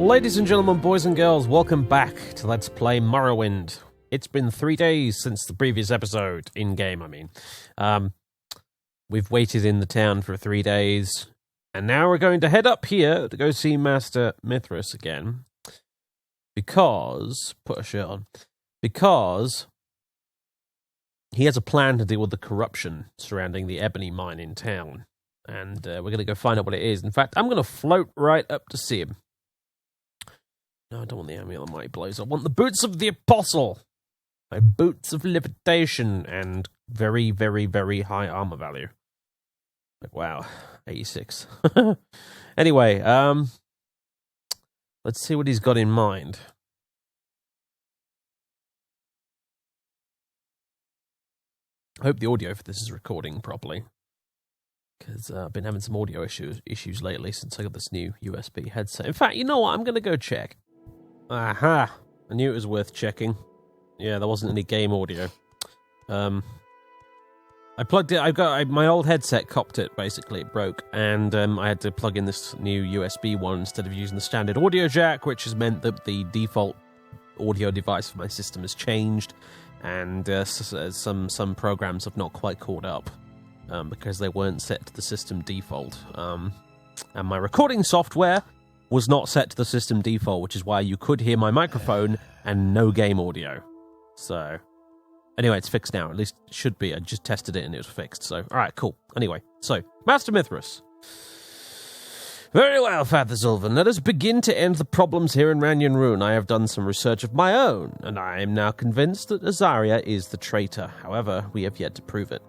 Ladies and gentlemen, boys and girls, welcome back to Let's Play Morrowind. It's been 3 days since the previous episode, in-game, I mean. We've waited in the town for 3 days, and now we're going to head up here to go see Master Mithras again. Because, put a shirt on, because he has a plan to deal with the corruption surrounding the ebony mine in town. And we're going to go find out what it is. In fact, I'm going to float right up to see him. No, I don't want the amulet of mighty blows. I want the boots of the apostle. My boots of levitation and very, very, very high armor value. Like, wow, 86. Anyway, let's see what he's got in mind. I hope the audio for this is recording properly, because I've been having some audio issues lately since I got this new USB headset. In fact, you know what? I'm going to go check. Aha! I knew it was worth checking. Yeah, there wasn't any game audio. I plugged it. My old headset copped it, basically. It broke, and I had to plug in this new USB one instead of using the standard audio jack, which has meant that the default audio device for my system has changed, and some programs have not quite caught up because they weren't set to the system default. And my recording software was not set to the system default, which is why you could hear my microphone and no game audio. So, anyway, it's fixed now. At least it should be. I just tested it and it was fixed. So, alright, cool. Anyway, so, Master Mithras. Very well, Father Sylvan. Let us begin to end the problems here in Ranyan Rune. I have done some research of my own, and I am now convinced that Azaria is the traitor. However, we have yet to prove it.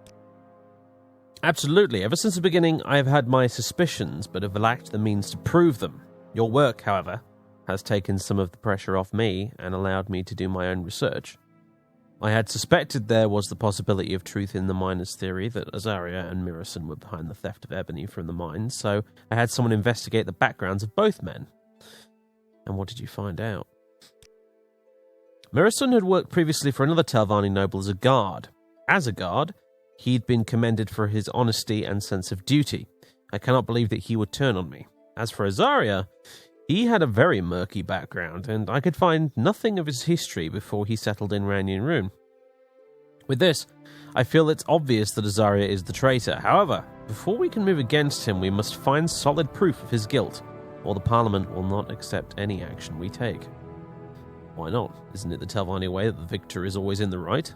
Absolutely. Ever since the beginning, I have had my suspicions, but have lacked the means to prove them. Your work, however, has taken some of the pressure off me and allowed me to do my own research. I had suspected there was the possibility of truth in the miner's theory that Azaria and Mirison were behind the theft of ebony from the mines, so I had someone investigate the backgrounds of both men. And what did you find out? Mirison had worked previously for another Telvanni noble as a guard. As a guard, he'd been commended for his honesty and sense of duty. I cannot believe that he would turn on me. As for Azaria, he had a very murky background, and I could find nothing of his history before he settled in Ranyan Rune. With this, I feel it's obvious that Azaria is the traitor. However, before we can move against him, we must find solid proof of his guilt, or the Parliament will not accept any action we take. Why not? Isn't it the Telvanni way that the victor is always in the right?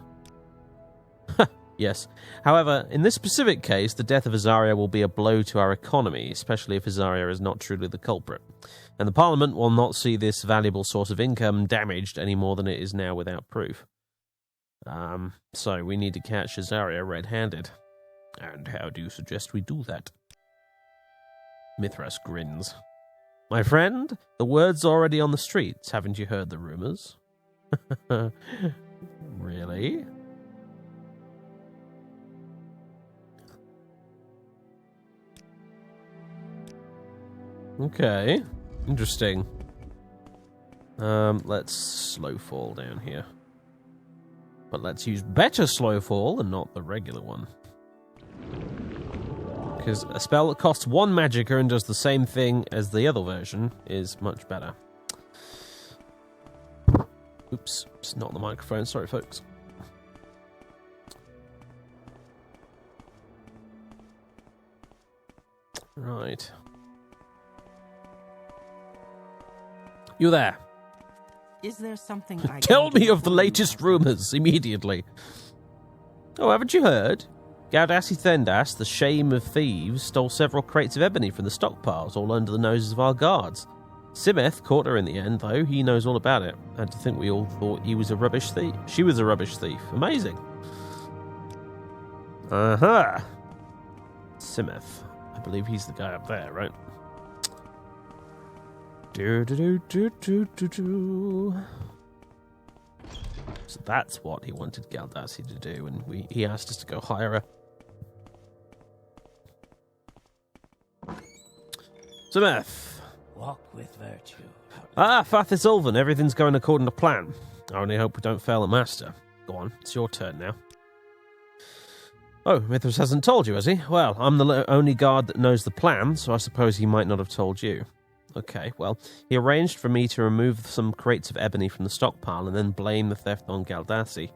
Yes. However, in this specific case, the death of Azaria will be a blow to our economy, especially if Azaria is not truly the culprit. And the Parliament will not see this valuable source of income damaged any more than it is now without proof. So we need to catch Azaria red-handed. And how do you suggest we do that? Mithras grins. My friend, the word's already on the streets. Haven't you heard the rumors? Really? Okay, interesting. Let's slow fall down here. But let's use better slow fall and not the regular one. Because a spell that costs 1 magicka and does the same thing as the other version is much better. Oops, it's not the microphone, sorry folks. Right. You there? Is there something I Tell me of the latest rumors immediately. Oh, haven't you heard? Galdassi Sethandas, the shame of thieves, stole several crates of ebony from the stockpiles, all under the noses of our guards. Simeth caught her in the end, though. He knows all about it. And to think we all thought he was a rubbish thief. She was a rubbish thief. Amazing. Aha. Simeth. I believe he's the guy up there, right? So that's what he wanted Galdassi to do, and he asked us to go hire her. Zemeth. Walk with virtue. Ah, Father Sylvan, everything's going according to plan. I only hope we don't fail at Master. Go on, it's your turn now. Oh, Mithras hasn't told you, has he? Well, I'm the only guard that knows the plan, so I suppose he might not have told you. Okay, well, he arranged for me to remove some crates of ebony from the stockpile and then blame the theft on Galdassi.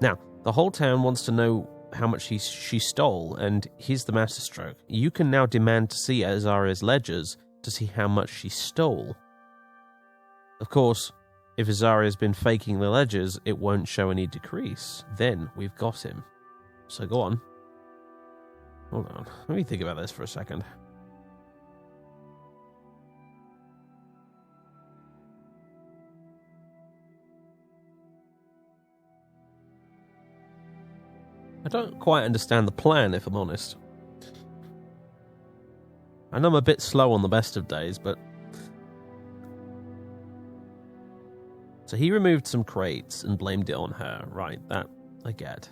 Now, the whole town wants to know how much she stole, and here's the masterstroke. You can now demand to see Azaria's ledgers to see how much she stole. Of course, if Azaria's been faking the ledgers, it won't show any decrease. Then we've got him. So go on. Hold on. Let me think about this for a second. I don't quite understand the plan, if I'm honest. I know I'm a bit slow on the best of days, but... So he removed some crates and blamed it on her. Right, that I get.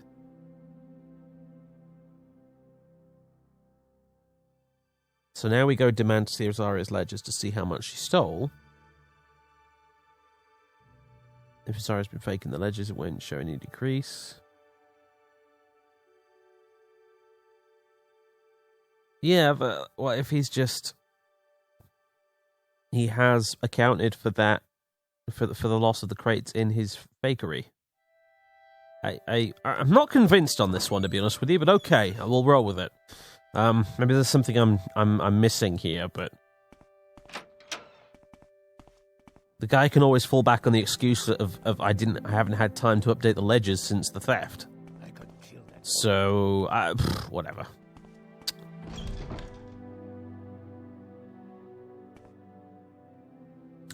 So now we go demand to see Azaria's ledgers to see how much she stole. If Azaria's been faking the ledgers, it won't show any decrease. Yeah, but what if he's just... He has accounted for that, for the loss of the crates in his fakery. I'm not convinced on this one, to be honest with you, but okay, I will roll with it. Maybe there's something I'm missing here, but... The guy can always fall back on the excuse of I haven't had time to update the ledgers since the theft. I could kill that. So, whatever.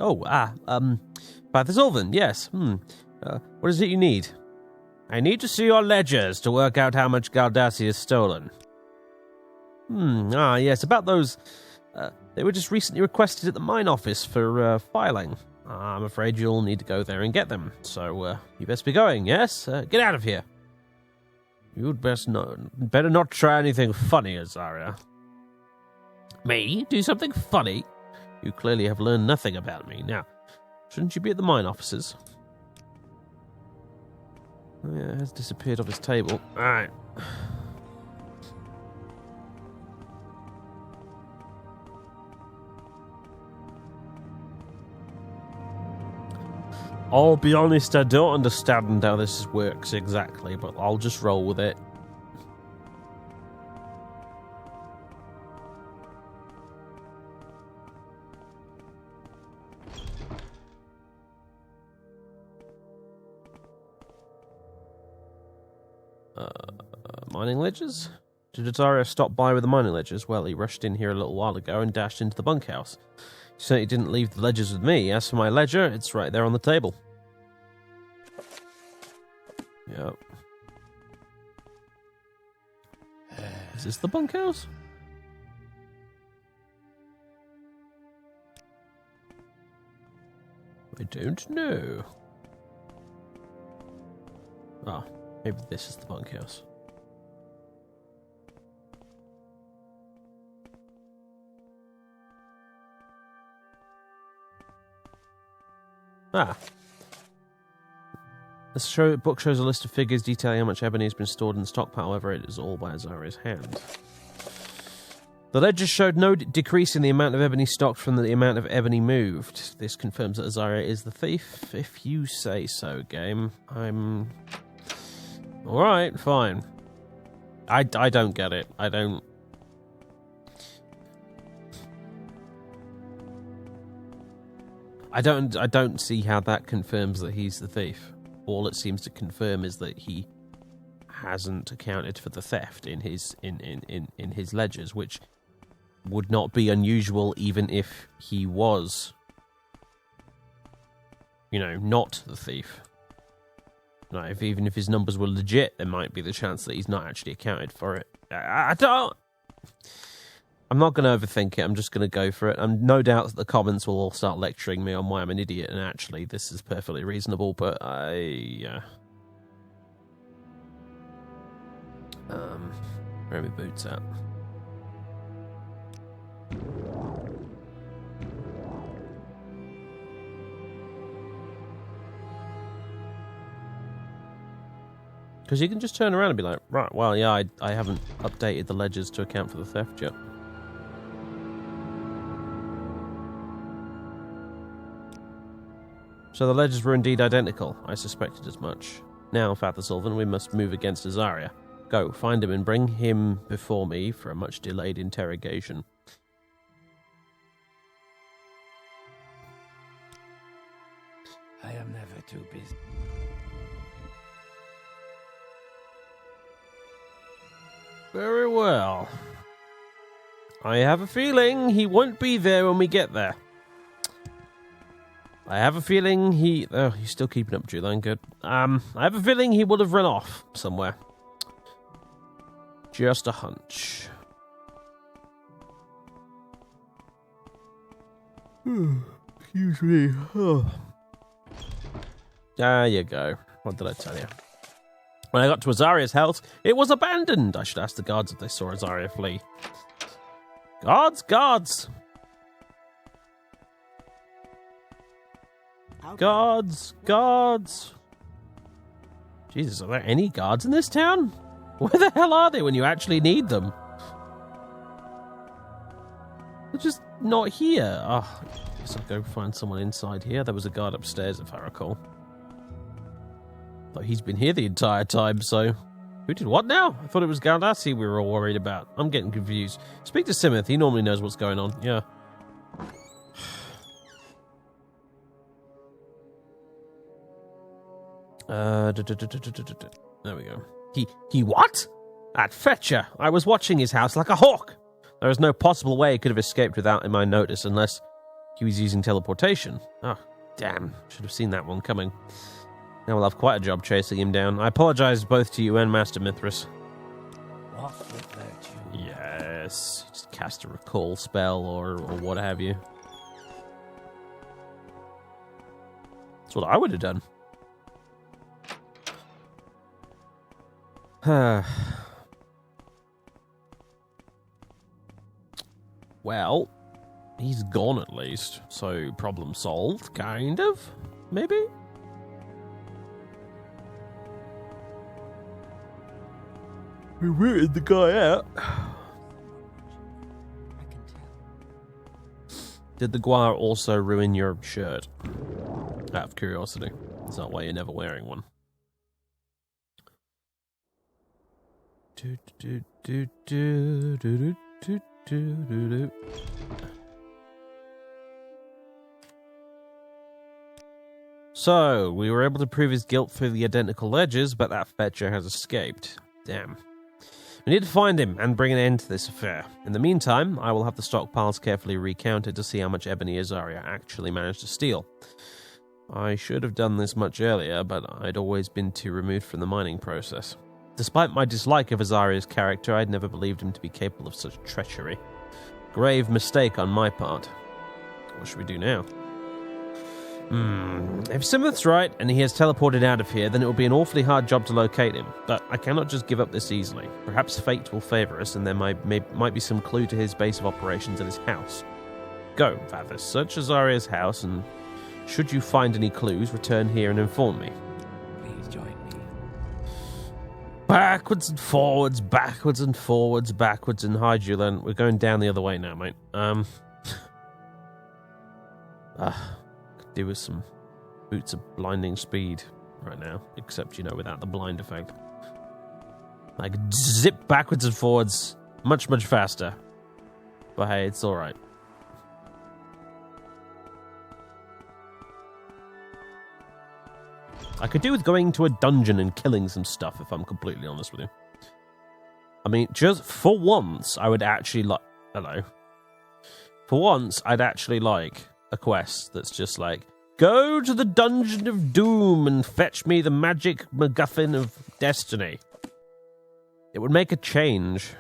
Oh, Father Zolvan, yes. What is it you need? I need to see your ledgers to work out how much Galdassi has stolen. Yes, about those... they were just recently requested at the mine office for filing. I'm afraid you'll need to go there and get them, so you best be going, yes? Get out of here. You'd better not try anything funny, Azaria. Me? Do something funny? You clearly have learned nothing about me. Now, shouldn't you be at the mine offices? Oh, yeah, it has disappeared off his table. Alright. I'll be honest, I don't understand how this works exactly, but I'll just roll with it. Mining ledgers? Did Azaria stop by with the mining ledgers? Well, he rushed in here a little while ago and dashed into the bunkhouse. He certainly didn't leave the ledgers with me. As for my ledger, it's right there on the table. Yep. Is this the bunkhouse? I don't know. Ah, maybe this is the bunkhouse. Ah. This book shows a list of figures detailing how much ebony has been stored in the stockpile, however it is all by Azaria's hand. The ledger showed no decrease in the amount of ebony stocked from the amount of ebony moved. This confirms that Azaria is the thief. If you say so, game. I'm... Alright, fine. I don't get it. I don't see how that confirms that he's the thief. All it seems to confirm is that he hasn't accounted for the theft in his ledgers, which would not be unusual even if he was, not the thief. Even if his numbers were legit, there might be the chance that he's not actually accounted for it. I'm not going to overthink it. I'm just going to go for it. I'm no doubt that the comments will all start lecturing me on why I'm an idiot, and actually this is perfectly reasonable, but where are my boots at? Because you can just turn around and be like, right, well, yeah, I haven't updated the ledgers to account for the theft yet. So the ledges were indeed identical. I suspected as much. Now, Father Sylvan, we must move against Azaria. Go, find him and bring him before me for a much-delayed interrogation. I am never too busy. Very well. I have a feeling he won't be there when we get there. I have a feeling he... Oh, he's still keeping up, Julan. Good. I have a feeling he would have run off somewhere. Just a hunch. Excuse me. Oh. There you go. What did I tell you? When I got to Azaria's house, it was abandoned. I should ask the guards if they saw Azaria flee. Guards, guards! Guards, guards! Jesus, are there any guards in this town? Where the hell are they when you actually need them? They're just not here. Oh, I guess I'll go find someone inside here. There was a guard upstairs, if I recall. Though he's been here the entire time, so... Who did what now? I thought it was Galdassi we were all worried about. I'm getting confused. Speak to Simoth. He normally knows what's going on. Yeah. There we go. He what? That fetcher. I was watching his house like a hawk. There is no possible way he could have escaped without my notice unless he was using teleportation. Oh, damn. Should have seen that one coming. Now we'll have quite a job chasing him down. I apologize both to you and Master Mithras. Walk with virtue. Yes. Just cast a recall spell or what have you. That's what I would have done. Well, he's gone at least, so problem solved, kind of, maybe? We rooted the guy out. Did the Guar also ruin your shirt? Out of curiosity. Is that why you're never wearing one? So, we were able to prove his guilt through the identical ledgers, but that fetcher has escaped. Damn. We need to find him and bring an end to this affair. In the meantime, I will have the stockpiles carefully recounted to see how much ebony Azaria actually managed to steal. I should have done this much earlier, but I'd always been too removed from the mining process. Despite my dislike of Azaria's character, I'd never believed him to be capable of such treachery. Grave mistake on my part. What should we do now? If Simoth's right, and he has teleported out of here, then it will be an awfully hard job to locate him. But I cannot just give up this easily. Perhaps fate will favour us, and there might be some clue to his base of operations at his house. Go, Vathis, search Azaria's house, and should you find any clues, return here and inform me. Please join me. Backwards and forwards, backwards and forwards, backwards and hi, Julan. We're going down the other way now, mate. Could do with some boots of blinding speed right now, except, without the blind effect. I could zip backwards and forwards much, much faster. But hey, it's alright. I could do with going to a dungeon and killing some stuff, if I'm completely honest with you. I mean, just for once, I would actually like... Hello. For once, I'd actually like a quest that's just like, go to the Dungeon of Doom and fetch me the magic MacGuffin of Destiny. It would make a change.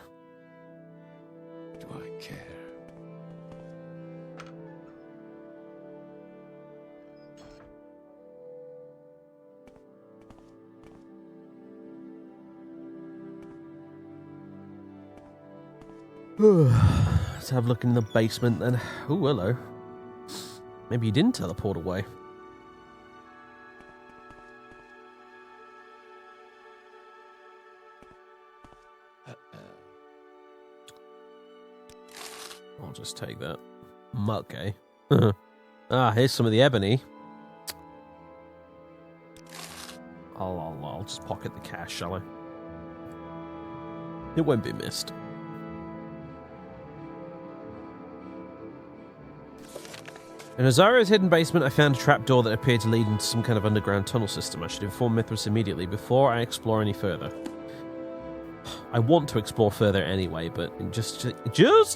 Do I care? Let's have a look in the basement then. Oh, hello. Maybe you didn't teleport away. I'll just take that. Muck, eh? Here's some of the ebony. just pocket the cash, shall I? It won't be missed. In Azaria's hidden basement, I found a trapdoor that appeared to lead into some kind of underground tunnel system. I should inform Mithras immediately before I explore any further. I want to explore further anyway, but just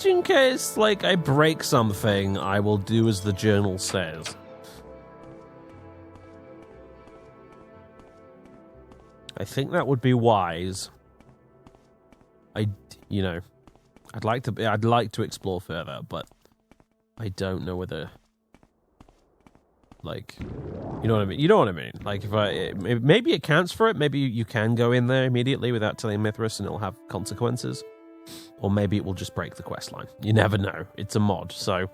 in case, like, I break something, I will do as the journal says. I think that would be wise. I'd like to explore further, but I don't know whether, like, you know what I mean? You know what I mean? Like, maybe it counts for it. Maybe you can go in there immediately without telling Mithras and it'll have consequences. Or maybe it will just break the quest line. You never know. It's a mod, so...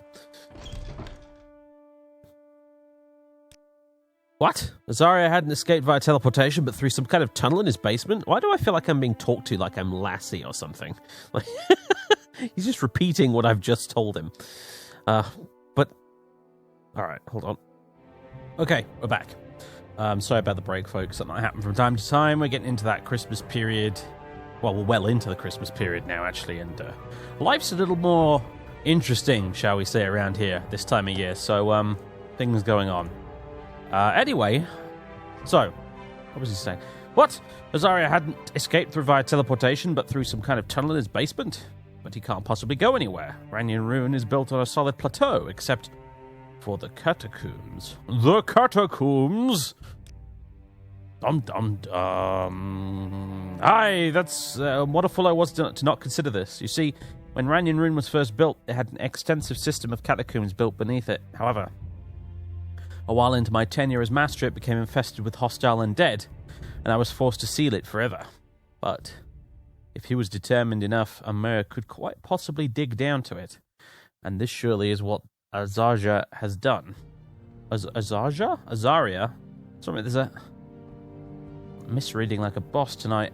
What? Azaria hadn't escaped via teleportation, but through some kind of tunnel in his basement? Why do I feel like I'm being talked to like I'm Lassie or something? Like, he's just repeating what I've just told him. But... Alright, hold on. Okay, we're back. Sorry about the break, folks. That might happen from time to time. We're getting into that Christmas period. Well, we're well into the Christmas period now, actually, and life's a little more interesting, shall we say, around here this time of year. So, things going on. Anyway, so, what was he saying? What? Azaria hadn't escaped via teleportation, but through some kind of tunnel in his basement? But he can't possibly go anywhere. Ranyan Ruin is built on a solid plateau, except for the Catacombs. The Catacombs! Dum-dum-dum. Aye, that's what a fool I was to not consider this. You see, when Ranyan Ruin was first built, it had an extensive system of catacombs built beneath it. However, a while into my tenure as master, it became infested with hostile undead, and I was forced to seal it forever. But if he was determined enough, Amir could quite possibly dig down to it. And this surely is what Azaria has done. Azaria? Sorry, there's a misreading like a boss tonight.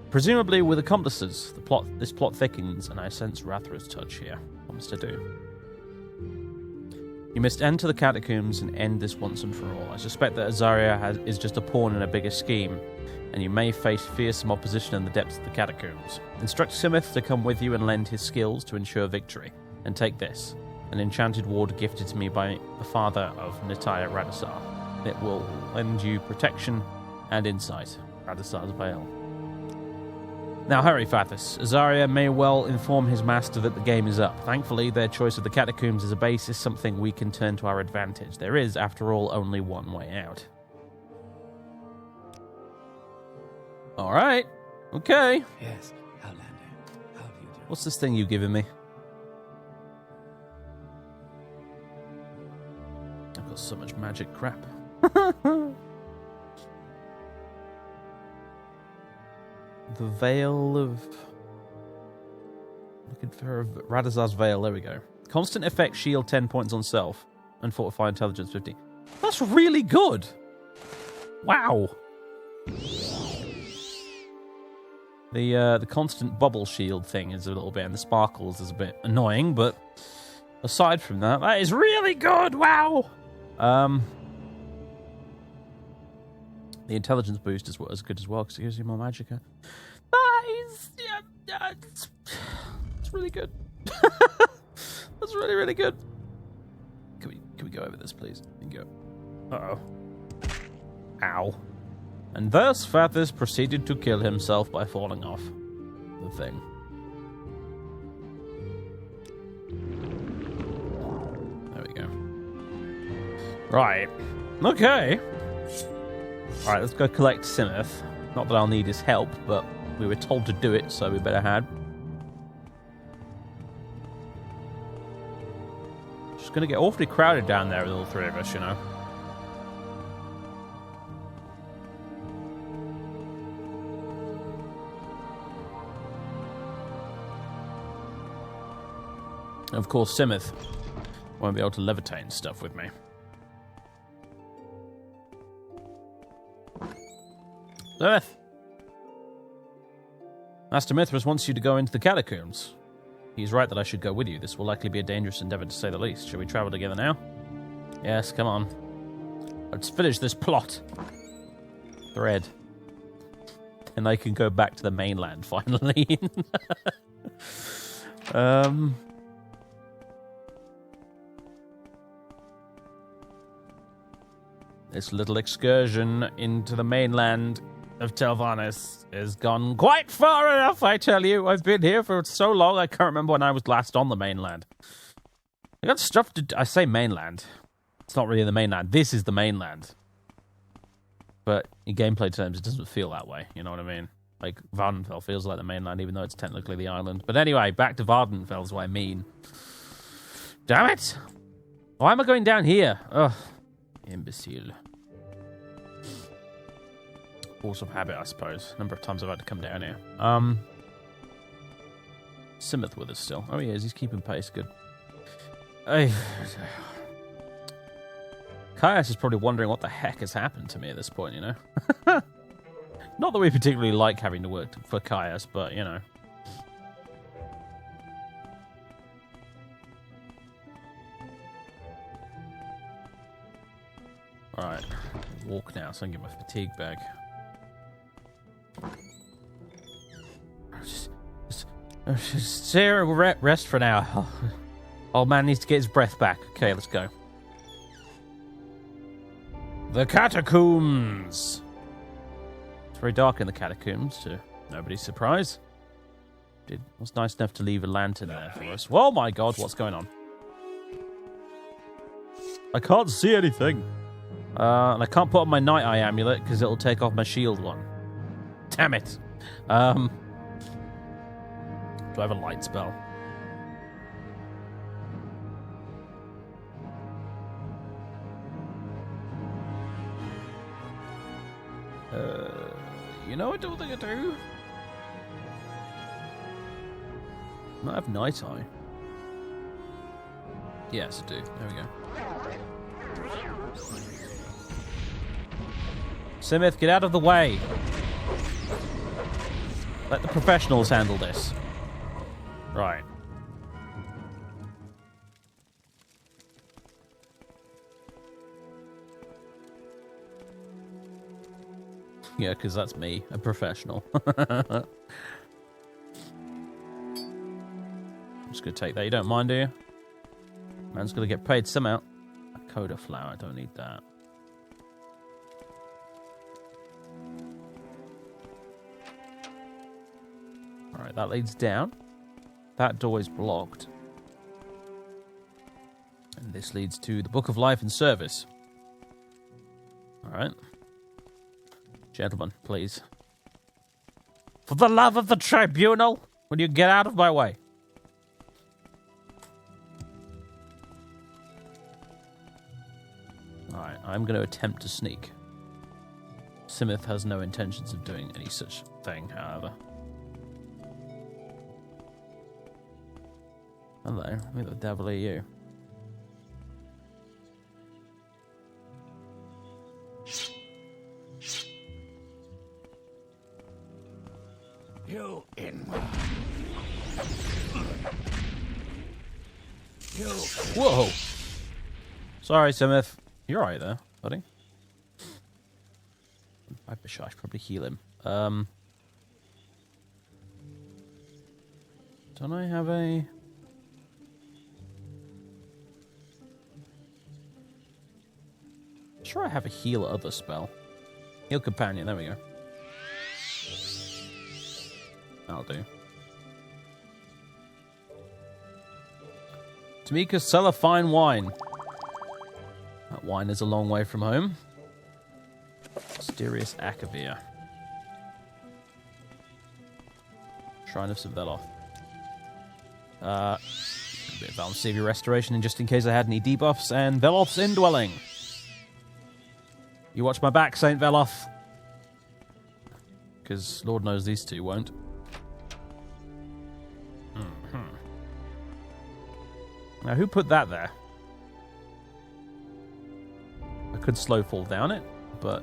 Presumably with accomplices. This plot thickens, and I sense Rathra's touch here. What must I do? You must enter the catacombs and end this once and for all. I suspect that Azaria is just a pawn in a bigger scheme, and you may face fearsome opposition in the depths of the catacombs. Instruct Simoth to come with you and lend his skills to ensure victory. And take this, an enchanted ward gifted to me by the father of Nitaya Radisar. It will lend you protection and insight. Radisar's Veil. Now hurry, Fathis. Azaria may well inform his master that the game is up. Thankfully, their choice of the catacombs as a base is something we can turn to our advantage. There is, after all, only one way out. Alright. Okay. Yes, Outlander. How do you do? What's this thing you've given me? I've got so much magic crap. The Veil of... Looking for Radazar's Veil. There we go. Constant effect shield 10 points on self. And fortify intelligence 50. That's really good! Wow! The constant bubble shield thing is a little bit, and the sparkles is a bit annoying, but aside from that, that is really good! Wow! The intelligence boost is as good as well, because it gives you more magicka. Nice! Yeah, it's really good. That's really, really good. Can we go over this, please? Go. Uh-oh. Ow. And thus, Fathis proceeded to kill himself by falling off the thing. There we go. Right. Okay. Alright, let's go collect Simoth. Not that I'll need his help, but we were told to do it, so we better had. Just gonna get awfully crowded down there with all three of us, you know. And of course, Simoth won't be able to levitate and stuff with me. Simoth! Master Mithras wants you to go into the catacombs. He's right that I should go with you. This will likely be a dangerous endeavor, to say the least. Shall we travel together now? Yes, come on. Let's finish this plot. Thread. And I can go back to the mainland, finally. This little excursion into the mainland of Telvannis has gone quite far enough, I tell you. I've been here for so long, I can't remember when I was last on the mainland. I got stuff to... I say mainland. It's not really the mainland. This is the mainland. But in gameplay terms, it doesn't feel that way. You know what I mean? Like, Vardenfell feels like the mainland, even though it's technically the island. But anyway, back to Vardenfell is what I mean. Damn it! Why am I going down here? Ugh. Imbecile. Force of habit, I suppose. Number of times I've had to come down here. Simoth with us still. Oh, he is. He's keeping pace. Good. Caius is probably wondering what the heck has happened to me at this point, you know? Not that we particularly like having to work for Caius, but, you know. Alright. Walk now, so I can get my fatigue back. Just stay here and rest for now. Old man needs to get his breath back. Okay, let's go. The Catacombs! It's very dark in the Catacombs, to nobody's surprise. It was nice enough to leave a lantern there for us. Oh my god, what's going on? I can't see anything. And I can't put on my Night Eye amulet because it'll take off my shield one. Damn it. Do I have a light spell? You know, I don't think I do. I have Night Eye. Yes, I do. There we go. Simoth, get out of the way. Let the professionals handle this. Right. Yeah, because that's me, a professional. I'm just going to take that. You don't mind, do you? Man's going to get paid somehow. A Coda flower, I don't need that. Alright, that leads down. That door is blocked. And this leads to the Book of Life and Service. Alright. Gentlemen, please. For the love of the tribunal, will you get out of my way? Alright, I'm going to attempt to sneak. Simoth has no intentions of doing any such thing, however. Hello, who the devil are you? You in. You. Whoa! Sorry, Simoth. You're right there, buddy. I should probably heal him. Don't I have a... Sure, I have a heal other spell. Heal companion, there we go. That'll do. Tamika, sell a fine wine. That wine is a long way from home. Mysterious Akavir. Shrine of Veloth. A bit of Valve Savior Restoration, and just in case I had any debuffs, and Veloth's Indwelling. You watch my back, Saint Veloth. Because Lord knows these two won't. Now, who put that there? I could slow fall down it, but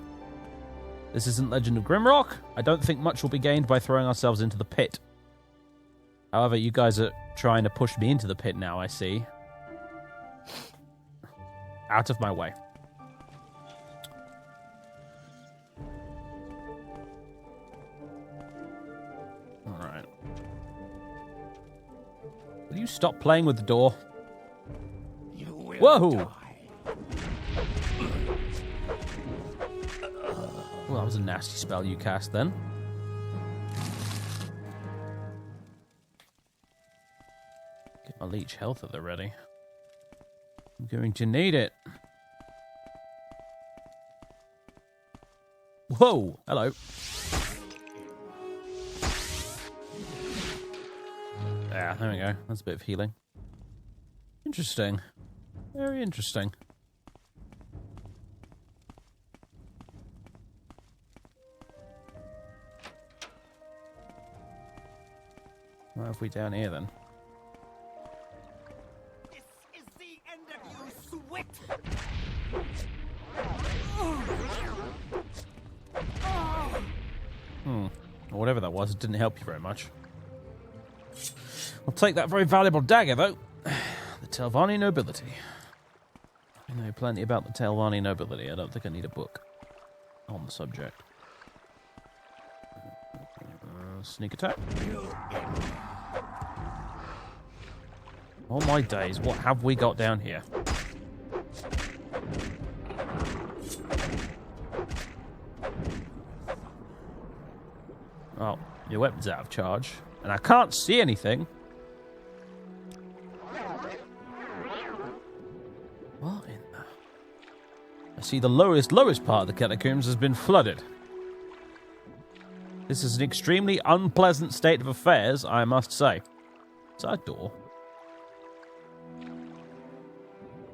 this isn't Legend of Grimrock. I don't think much will be gained by throwing ourselves into the pit. However, you guys are trying to push me into the pit now, I see. Out of my way. you stop playing with the door? You will Whoa! die. Well, that was a nasty spell you cast then. Get my leech health at the ready. I'm going to need it. Whoa! Hello. Yeah, there we go. That's a bit of healing. Interesting. Very interesting. What have we down here then? This is the end of you, sweat. Or whatever that was, it didn't help you very much. I'll take that very valuable dagger, though. The Telvanni nobility. I know plenty about the Telvanni nobility. I don't think I need a book on the subject. Sneak attack. Oh my days, what have we got down here? Oh, your weapon's out of charge. And I can't see anything. What in the... I see the lowest part of the catacombs has been flooded. This is an extremely unpleasant state of affairs, I must say. Is that a door?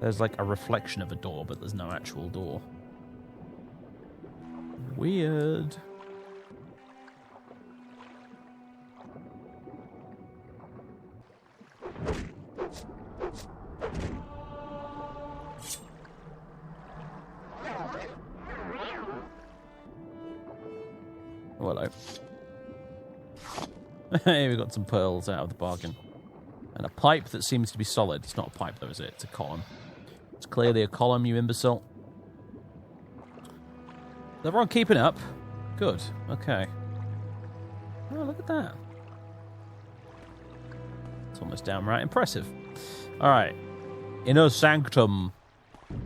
There's like a reflection of a door, but there's no actual door. Weird. Oh, hello. Hey, we got some pearls out of the bargain. And a pipe that seems to be solid. It's not a pipe though, is it? It's a column. It's clearly a column, you imbecile. Is everyone keeping up? Good. Okay. Oh, look at that. It's almost downright impressive. Alright. Inner Sanctum.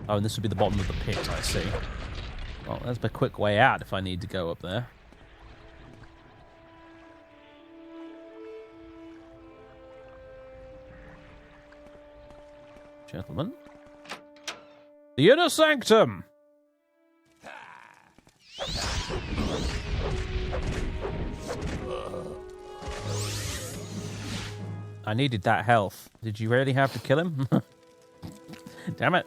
Oh, and this would be the bottom of the pit, I see. Well, that's my quick way out if I need to go up there. Gentlemen. The Inner Sanctum! I needed that health. Did you really have to kill him? Damn it.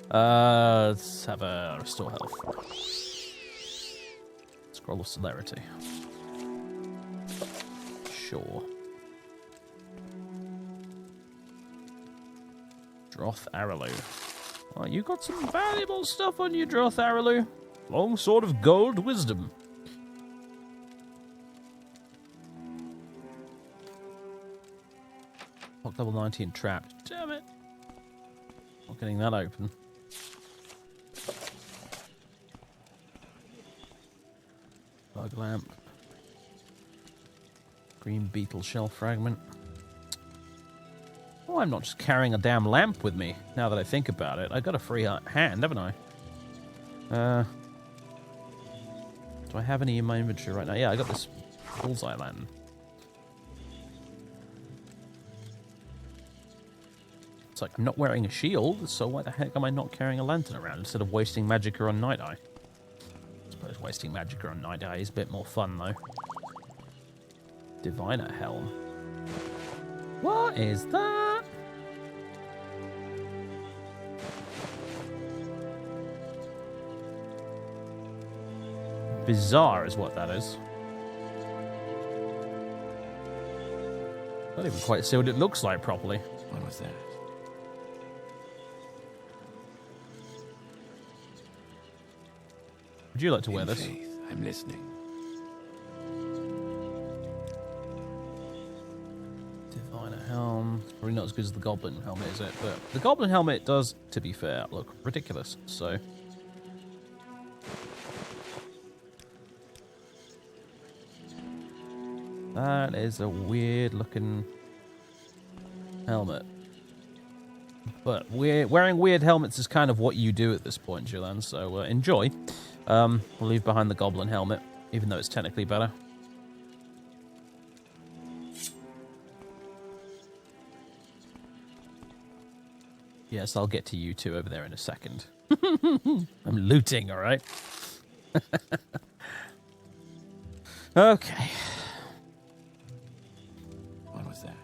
Let's have a restore health. Scroll of Celerity. Sure. Droth Araloo. Oh, you got some valuable stuff on you, Droth Araloo. Long sword of gold wisdom. Lock level 19 trapped. Damn it. Not getting that open. Bug lamp. Green beetle shell fragment. Oh, I'm not just carrying a damn lamp with me, now that I think about it. I got a free hand, haven't I? Do I have any in my inventory right now? Yeah, I got this bullseye lantern. It's like I'm not wearing a shield, so why the heck am I not carrying a lantern around instead of wasting magicka on Night Eye? I suppose wasting magicka on Night Eye is a bit more fun, though. Diviner Helm. What is that? Bizarre is what that is. I don't even quite see what it looks like properly. What was that? Would you like to wear this? Faith, I'm listening. Diviner Helm. Probably not as good as the Goblin Helmet, is it? But the Goblin Helmet does, to be fair, look ridiculous, so... That is a weird looking helmet. But wearing weird helmets is kind of what you do at this point, Julan, so enjoy. We'll leave behind the goblin helmet, even though it's technically better. Yes, I'll get to you two over there in a second. I'm looting, all right? Okay. What was that?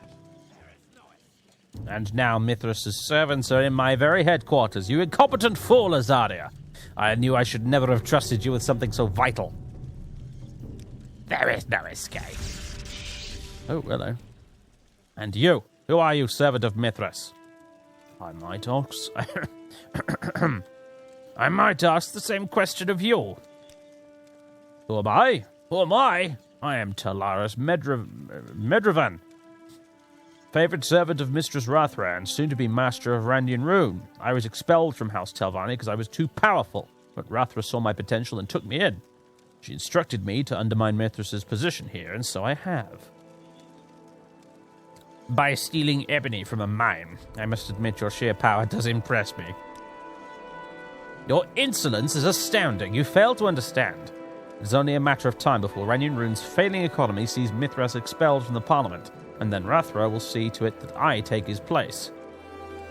And now Mithras' servants are in my very headquarters. You incompetent fool, Azaria. I knew I should never have trusted you with something so vital. There is no escape. Oh, hello. And you? Who are you, servant of Mithras? I might ask... I might ask the same question of you. Who am I? Who am I? I am Talaris Medrivan, favorite servant of Mistress Rathran, soon to be master of Randian Rune. I was expelled from House Telvanni because I was too powerful, but Rathra saw my potential and took me in. She instructed me to undermine Mithras' position here, and so I have. By stealing ebony from a mine. I must admit your sheer power does impress me. Your insolence is astounding. You fail to understand. It's only a matter of time before Randian Rune's failing economy sees Mithras expelled from the Parliament, and then Rathra will see to it that I take his place.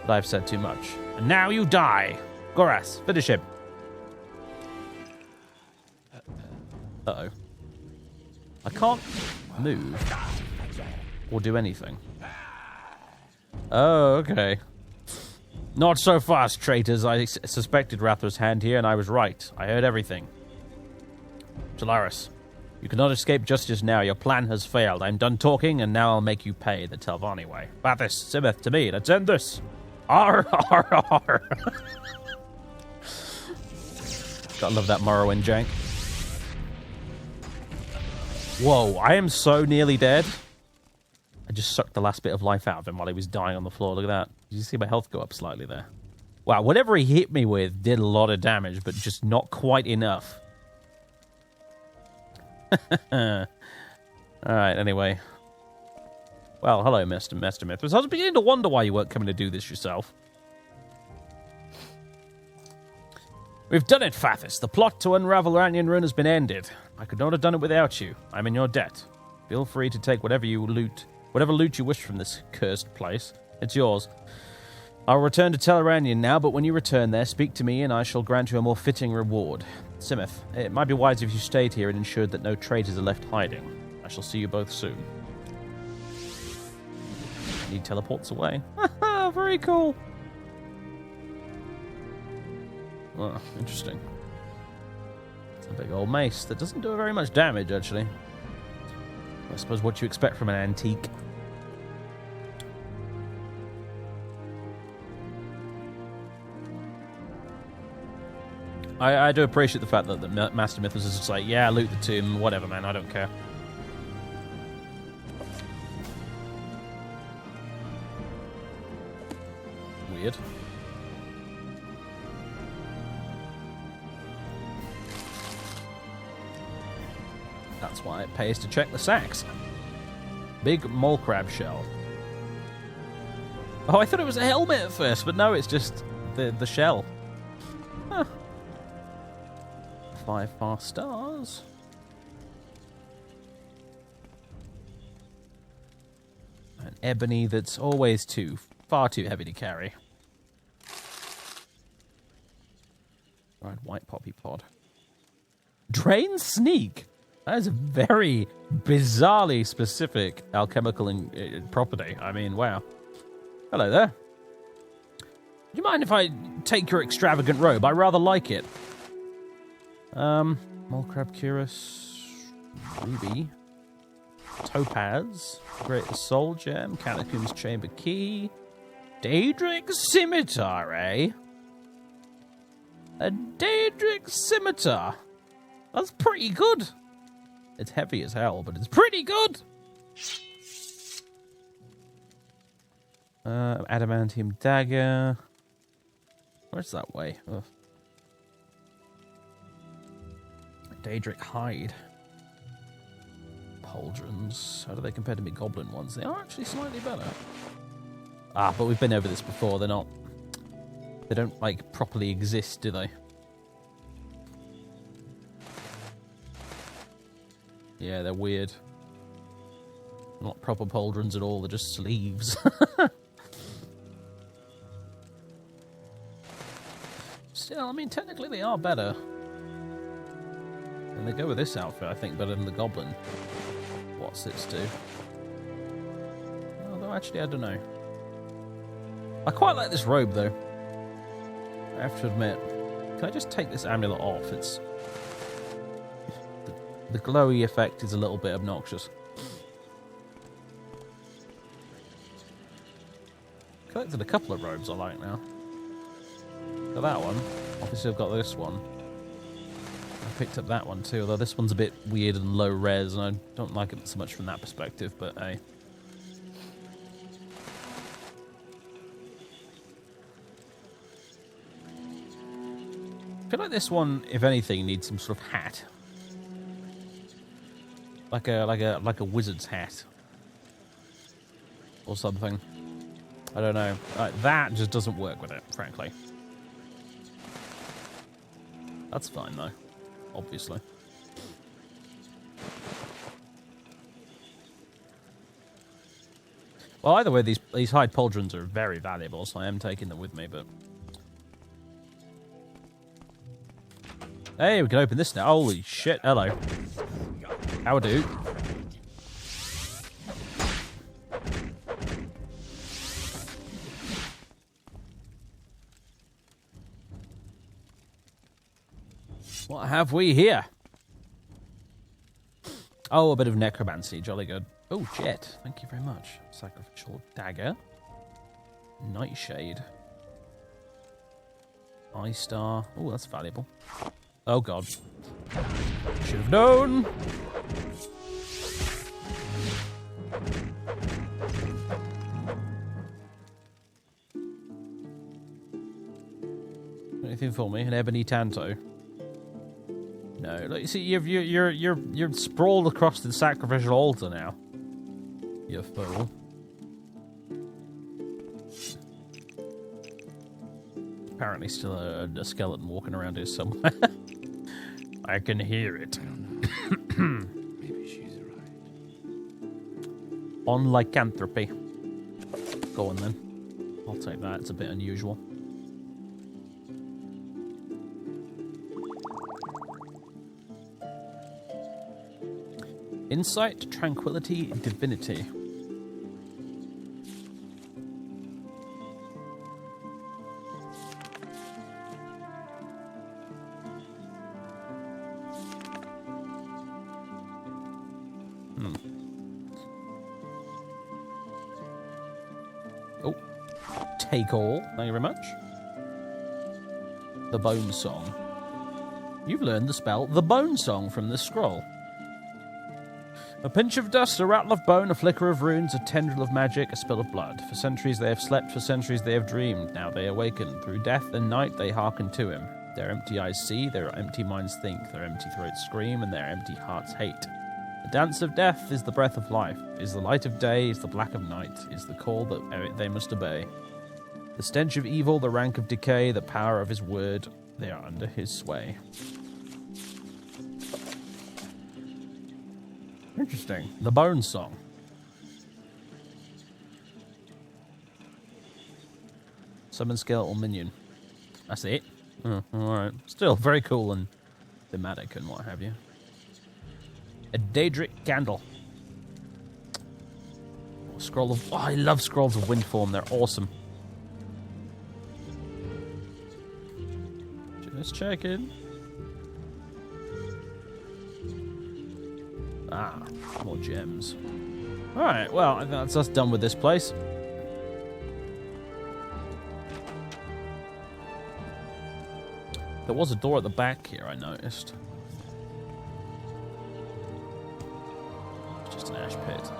But I've said too much. And now you die! Goras, finish him. Uh-oh. I can't move or do anything. Oh, okay. Not so fast, traitors. I suspected Rathra's hand here, and I was right. I heard everything. Jalaris, you cannot escape justice now. Your plan has failed. I'm done talking, and now I'll make you pay the Telvanni way. Bathis, Simoth, to me. Let's end this. Arr, arr, arr. Gotta love that Morrowind jank. Whoa, I am so nearly dead. I just sucked the last bit of life out of him while he was dying on the floor. Look at that. Did you see my health go up slightly there? Wow, whatever he hit me with did a lot of damage, but just not quite enough. Alright, anyway. Well, hello, Mr. Mithras. I was beginning to wonder why you weren't coming to do this yourself. We've done it, Fathis. The plot to unravel Randian Rune has been ended. I could not have done it without you. I'm in your debt. Feel free to take whatever loot you wish from this cursed place. It's yours. I'll return to Tel'Randian now, but when you return there, speak to me and I shall grant you a more fitting reward. Simoth, it might be wise if you stayed here and ensured that no traitors are left hiding. I shall see you both soon. He teleports away. Haha, very cool. Oh, interesting. It's a big old mace that doesn't do very much damage, actually. I suppose what you expect from an antique. I do appreciate the fact that the Master Mithras is just like, yeah, loot the tomb, whatever, man, I don't care. Weird. That's why it pays to check the sacks. Big mole crab shell. Oh, I thought it was a helmet at first, but no, it's just the shell. Huh. 5 fast stars. An ebony that's always far too heavy to carry. Right, white poppy pod. Drain sneak. That is a very bizarrely specific alchemical property. I mean, wow. Hello there. Do you mind if I take your extravagant robe? I rather like it. Mole crab cuirass, ruby, topaz, great soul gem, Catacombs chamber key, Daedric scimitar, eh? A Daedric scimitar. That's pretty good. It's heavy as hell, but it's pretty good. Adamantium dagger. Where's that way? Ugh. Daedric hide. Pauldrons. How do they compare to me goblin ones? They are actually slightly better. Ah, but we've been over this before. They're not... They don't, like, properly exist, do they? Yeah, they're weird. Not proper pauldrons at all, they're just sleeves. Still, I mean, technically they are better. And they go with this outfit, I think, better than the Goblin. What's this do? Although, actually, I don't know. I quite like this robe, though. I have to admit. Can I just take this amulet off? It's... The glowy effect is a little bit obnoxious. Collected a couple of robes I like now. Got that one. Obviously I've got this one. I picked up that one too, although this one's a bit weird and low res, and I don't like it so much from that perspective, but hey. I feel like this one, if anything, needs some sort of hat. Like a wizard's hat. Or something. I don't know. That just doesn't work with it, frankly. That's fine, though. Obviously. Well, either way, these hide pauldrons are very valuable, so I am taking them with me, but... Hey, we can open this now. Holy shit, hello. How do? What have we here? Oh, a bit of necromancy. Jolly good. Oh, jet. Thank you very much. Sacrificial dagger. Nightshade. Eye star. Oh, that's valuable. Oh, God. Should have known. Anything for me? An ebony tanto. No, look, you see, you're sprawled across the sacrificial altar now. You fool. Apparently, still a skeleton walking around here somewhere. I can hear it. Maybe she's right. On lycanthropy. Go on then. I'll take that. It's a bit unusual. Insight, tranquility, divinity. Oh, take all. Thank you very much. The Bone Song. You've learned the spell, the Bone Song, from this scroll. A pinch of dust, a rattle of bone, a flicker of runes, a tendril of magic, a spill of blood. For centuries they have slept, for centuries they have dreamed. Now they awaken. Through death and night they hearken to him. Their empty eyes see, their empty minds think, their empty throats scream, and their empty hearts hate. The dance of death is the breath of life, is the light of day, is the black of night, is the call that they must obey. The stench of evil, the rank of decay, the power of his word, they are under his sway. Interesting. The Bone Song. Summon skeletal minion. That's it. Oh, alright. Still very cool and thematic and what have you. A Daedric Candle. Scroll of... Oh, I love Scrolls of Windform. They're awesome. Just checking. Ah, more gems. Alright, well, I think that's us done with this place. There was a door at the back here, I noticed. It's just an ash pit.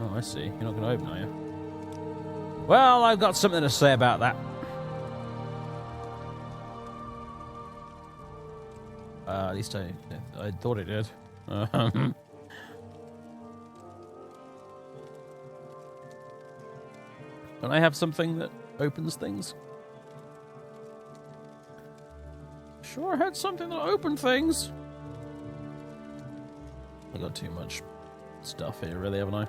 Oh, I see. You're not going to open, are you? Well, I've got something to say about that. At least I thought it did. Don't I have something that opens things? Sure, I had something that opened things. I got too much stuff here, really, haven't I?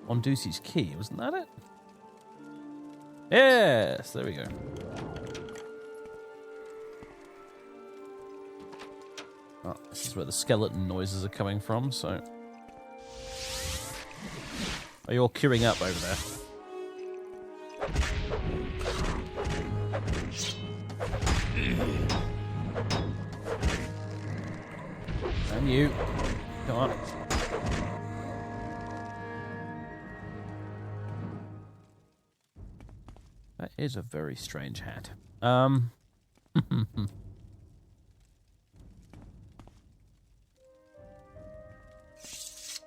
Ondusi's key, wasn't that it? Yes, there we go. Oh, this is where the skeleton noises are coming from, so... Are you all queuing up over there? And you. Come on. That is a very strange hat.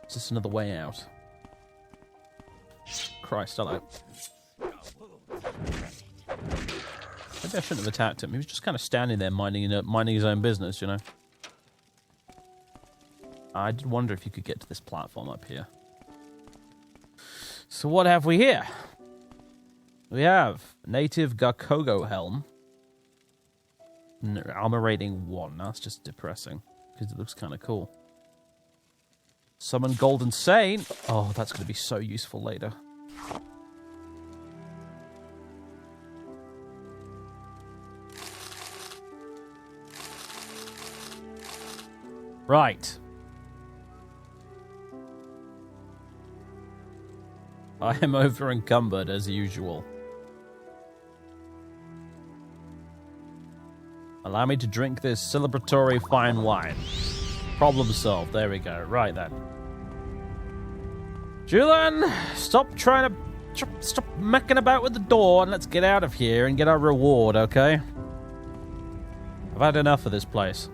Is this another way out? Christ, hello. Maybe I shouldn't have attacked him. He was just kind of standing there minding his own business, you know. I did wonder if you could get to this platform up here. So what have we here? We have native Garkogo helm. Armor rating 1. That's just depressing because it looks kind of cool. Summon Golden Saint. Oh, that's going to be so useful later. Right. I am over encumbered as usual. Allow me to drink this celebratory fine wine. Problem solved. There we go. Right then. Julan, stop mecking about with the door and let's get out of here and get our reward, okay? I've had enough of this place.